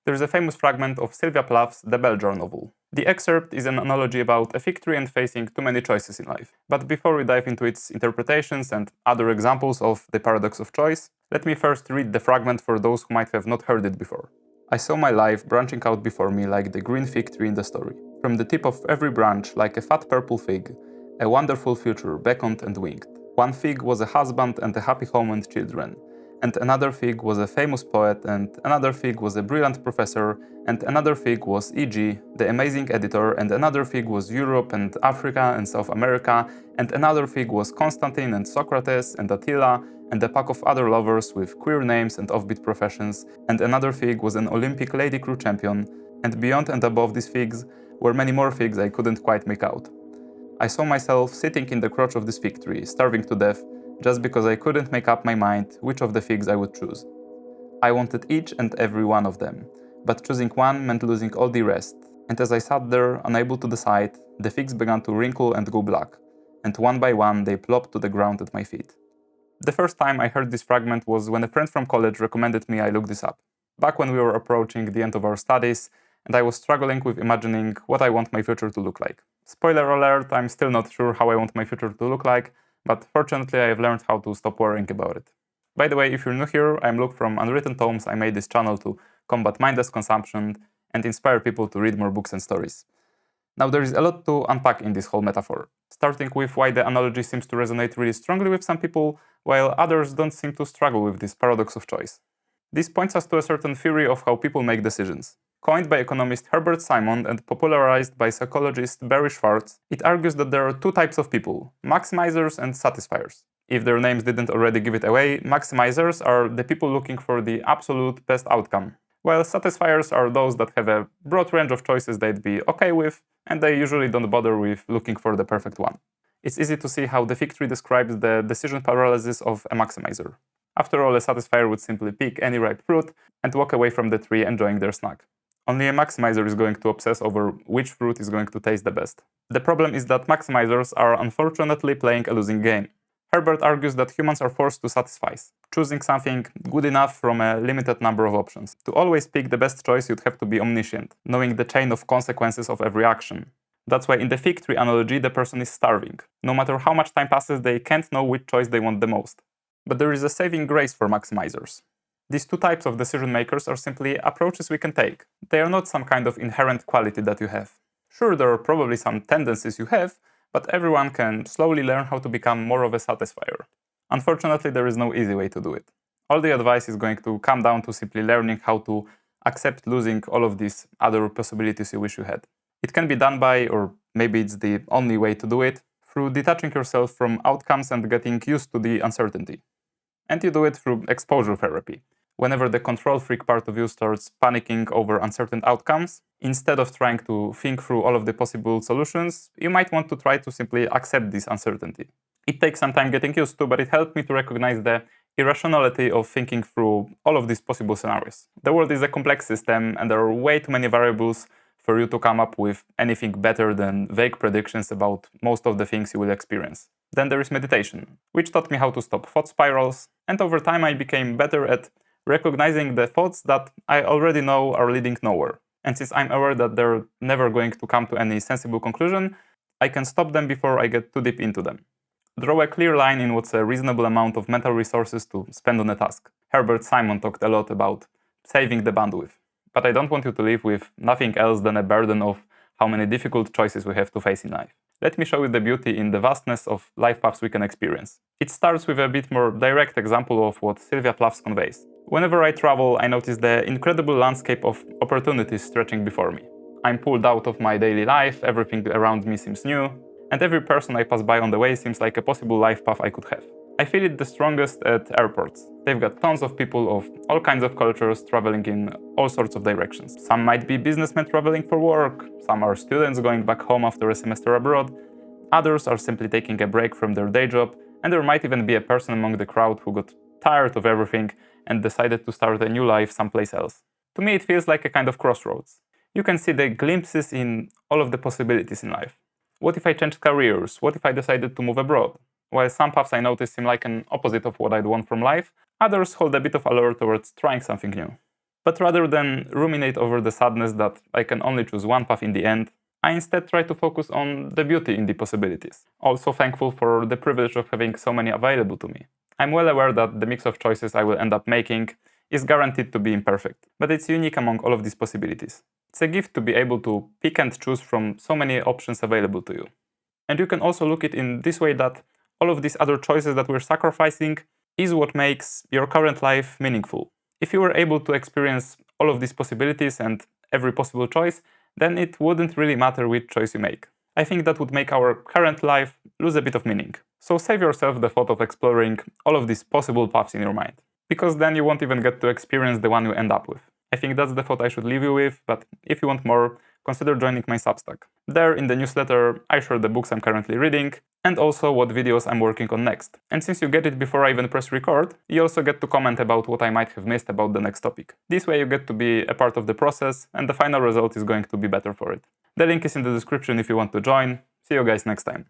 There's a famous fragment of Sylvia Plath's The Bell Jar novel. The excerpt is an analogy about a fig tree and facing too many choices in life. But before we dive into its interpretations and other examples of the paradox of choice, let me first read the fragment for those who might have not heard it before. I saw my life branching out before me like the green fig tree in the story. From the tip of every branch, like a fat purple fig, a wonderful future beckoned and winked. One fig was a husband and a happy home and children, and another fig was a famous poet, and another fig was a brilliant professor, and another fig was E.G., the amazing editor, and another fig was Europe and Africa and South America, and another fig was Constantine and Socrates and Attila, and a pack of other lovers with queer names and offbeat professions, and another fig was an Olympic lady crew champion, and beyond and above these figs were many more figs I couldn't quite make out. I saw myself sitting in the crotch of this fig tree, starving to death, just because I couldn't make up my mind which of the figs I would choose. I wanted each and every one of them, but choosing one meant losing all the rest, and as I sat there, unable to decide, the figs began to wrinkle and go black, and one by one they plopped to the ground at my feet. The first time I heard this fragment was when a friend from college recommended me I look this up, back when we were approaching the end of our studies, and I was struggling with imagining what I want my future to look like. Spoiler alert, I'm still not sure how I want my future to look like, but fortunately I have learned how to stop worrying about it. By the way, if you're new here, I'm Luke from Unwritten Tomes. I made this channel to combat mindless consumption and inspire people to read more books and stories. Now there is a lot to unpack in this whole metaphor, starting with why the analogy seems to resonate really strongly with some people, while others don't seem to struggle with this paradox of choice. This points us to a certain theory of how people make decisions. Coined by economist Herbert Simon and popularized by psychologist Barry Schwartz, it argues that there are two types of people, maximizers and satisfiers. If their names didn't already give it away, maximizers are the people looking for the absolute best outcome, while satisfiers are those that have a broad range of choices they'd be okay with, and they usually don't bother with looking for the perfect one. It's easy to see how the fig tree describes the decision paralysis of a maximizer. After all, a satisfier would simply pick any ripe fruit and walk away from the tree enjoying their snack. Only a maximizer is going to obsess over which fruit is going to taste the best. The problem is that maximizers are unfortunately playing a losing game. Herbert argues that humans are forced to satisfy, choosing something good enough from a limited number of options. To always pick the best choice, you'd have to be omniscient, knowing the chain of consequences of every action. That's why in the fig tree analogy, the person is starving. No matter how much time passes, they can't know which choice they want the most. But there is a saving grace for maximizers. These two types of decision makers are simply approaches we can take. They are not some kind of inherent quality that you have. Sure, there are probably some tendencies you have, but everyone can slowly learn how to become more of a satisfier. Unfortunately, there is no easy way to do it. All the advice is going to come down to simply learning how to accept losing all of these other possibilities you wish you had. It can be done by, or maybe it's the only way to do it, through detaching yourself from outcomes and getting used to the uncertainty. And you do it through exposure therapy. Whenever the control freak part of you starts panicking over uncertain outcomes, instead of trying to think through all of the possible solutions, you might want to try to simply accept this uncertainty. It takes some time getting used to, but it helped me to recognize the irrationality of thinking through all of these possible scenarios. The world is a complex system, and there are way too many variables for you to come up with anything better than vague predictions about most of the things you will experience. Then there is meditation, which taught me how to stop thought spirals, and over time I became better at recognizing the thoughts that I already know are leading nowhere. And since I'm aware that they're never going to come to any sensible conclusion, I can stop them before I get too deep into them. Draw a clear line in what's a reasonable amount of mental resources to spend on a task. Herbert Simon talked a lot about saving the bandwidth. But I don't want you to live with nothing else than a burden of how many difficult choices we have to face in life. Let me show you the beauty in the vastness of life paths we can experience. It starts with a bit more direct example of what Sylvia Plath conveys. Whenever I travel, I notice the incredible landscape of opportunities stretching before me. I'm pulled out of my daily life, everything around me seems new, and every person I pass by on the way seems like a possible life path I could have. I feel it the strongest at airports. They've got tons of people of all kinds of cultures traveling in all sorts of directions. Some might be businessmen traveling for work, some are students going back home after a semester abroad, others are simply taking a break from their day job, and there might even be a person among the crowd who got tired of everything and decided to start a new life someplace else. To me, it feels like a kind of crossroads. You can see the glimpses in all of the possibilities in life. What if I changed careers? What if I decided to move abroad? While some paths I notice seem like an opposite of what I'd want from life, others hold a bit of allure towards trying something new. But rather than ruminate over the sadness that I can only choose one path in the end, I instead try to focus on the beauty in the possibilities. Also thankful for the privilege of having so many available to me. I'm well aware that the mix of choices I will end up making is guaranteed to be imperfect, but it's unique among all of these possibilities. It's a gift to be able to pick and choose from so many options available to you. And you can also look at it in this way that all of these other choices that we're sacrificing is what makes your current life meaningful. If you were able to experience all of these possibilities and every possible choice, then it wouldn't really matter which choice you make. I think that would make our current life lose a bit of meaning. So save yourself the thought of exploring all of these possible paths in your mind, because then you won't even get to experience the one you end up with. I think that's the thought I should leave you with, but if you want more, consider joining my Substack. There, in the newsletter, I share the books I'm currently reading, and also what videos I'm working on next. And since you get it before I even press record, you also get to comment about what I might have missed about the next topic. This way you get to be a part of the process, and the final result is going to be better for it. The link is in the description if you want to join. See you guys next time.